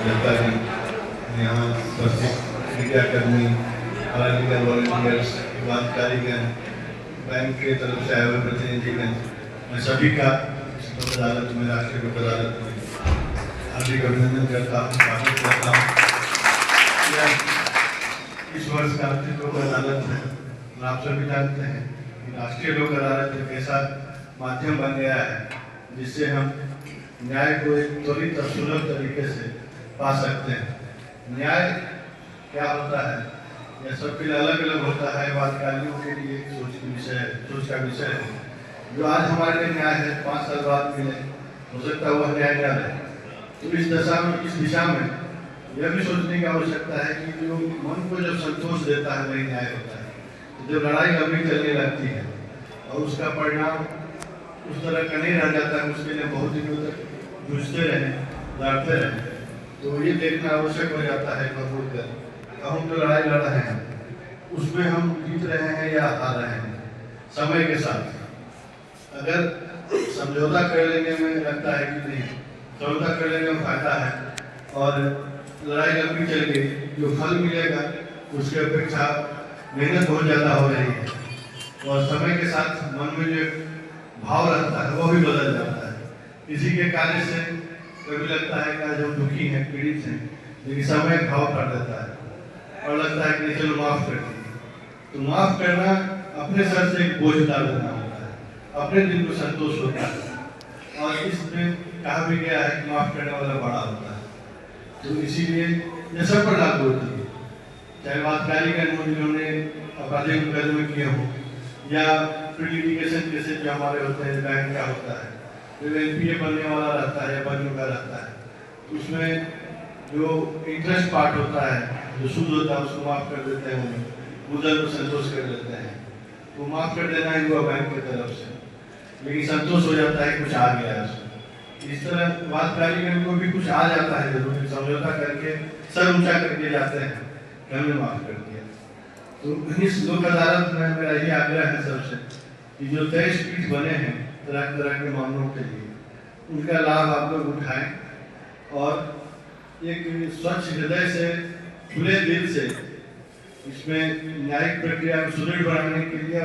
जनता जी, यहाँ उपस्थित मीडियाकर्मी, पॉलिटिकल वॉलंटियर्स, विवादकारीगण, बैंक के तरफ से आए हुए प्रतिनिधिगण, मैं सभी का लोक अदालत में, राष्ट्रीय लोक अदालत में हार्दिक अभिनंदन करता हूँ, स्वागत करता हूँ। इस वर्ष का राष्ट्रीय लोक अदालत है और आप सभी जानते हैं कि राष्ट्रीय लोक अदालत एक ऐसा माध्यम बन गया है जिससे हम न्याय को एक त्वरित और सुलभ तरीके से पा सकते हैं। न्याय क्या होता है यह सबके लिए अलग अलग होता है। वादकारियों के लिए सोच का विषय है। जो आज हमारे लिए न्याय है 5 साल बाद मिले, हो सकता है वह न्याय न रहे। तो इस दिशा में यह भी सोचने की आवश्यकता है कि जो मन को जब संतोष देता है वही न्याय होता है। तो जब लड़ाई लंबी चलने लगती है और उसका परिणाम उस तरह का नहीं रह जाता है, उसके लिए बहुत दिनों तक जूझते रहे, लड़ते रहे, तो ये देखना आवश्यक हो जाता है कबूल कर हम जो लड़ाई लड़ रहे हैं उसमें हम जीत रहे हैं या हार रहे हैं। समय के साथ अगर समझौता कर लेने में लगता है कि नहीं, समझौता कर लेने में फायदा है और लड़ाई लंबी चल गई, जो फल मिलेगा उसकी अपेक्षा मेहनत बहुत ज़्यादा हो रही है और समय के साथ मन में जो भाव रहता है वो भी बदल जाता है। किसी के कार्य से कभी लगता है कि आज हम दुखी हैं, पीड़ित हैं, लेकिन समय भाव कर देता है और लगता है कि चलो माफ़ कर दीजिए। तो माफ़ करना अपने सर से एक बोझ उतार देना होता है, अपने दिल को संतोष होता है और इसमें कहा भी गया है कि माफ़ करने वाला बड़ा होता है। तो इसीलिए यह सब पर लागू होती है, चाहे वादकारीगण हो जिन्होंने आपराधिक मुकदमे किए हों या प्री लिटिगेशन केसेस जो हमारे होते हैं, बैंक का होता है, जो एनपीए बनने वाला रहता है या बन चुका रहता है, उसमें जो इंटरेस्ट पार्ट होता है, जो सूद होता है, उसको माफ़ कर देते हैं, मुद्दल को संतोष कर देते हैं। तो माफ़ कर देना ही हुआ बैंक की तरफ से, लेकिन संतोष हो जाता है कुछ आ गया है उसमें। इस तरह वादकारीगण को भी कुछ आ जाता है, जरूर समझौता करके सर ऊंचा करके जाते हैं कि हमने माफ़ कर दिया। तो इस लोक अदालत में मेरा ये आग्रह है सबसे कि जो 23 पीठ बने हैं तरह तरह के मामलों के लिए, उनका लाभ आप लोग उठाएं और एक स्वच्छ हृदय से, खुले दिल से इसमें न्यायिक प्रक्रिया को सुदृढ़ बनाने के लिए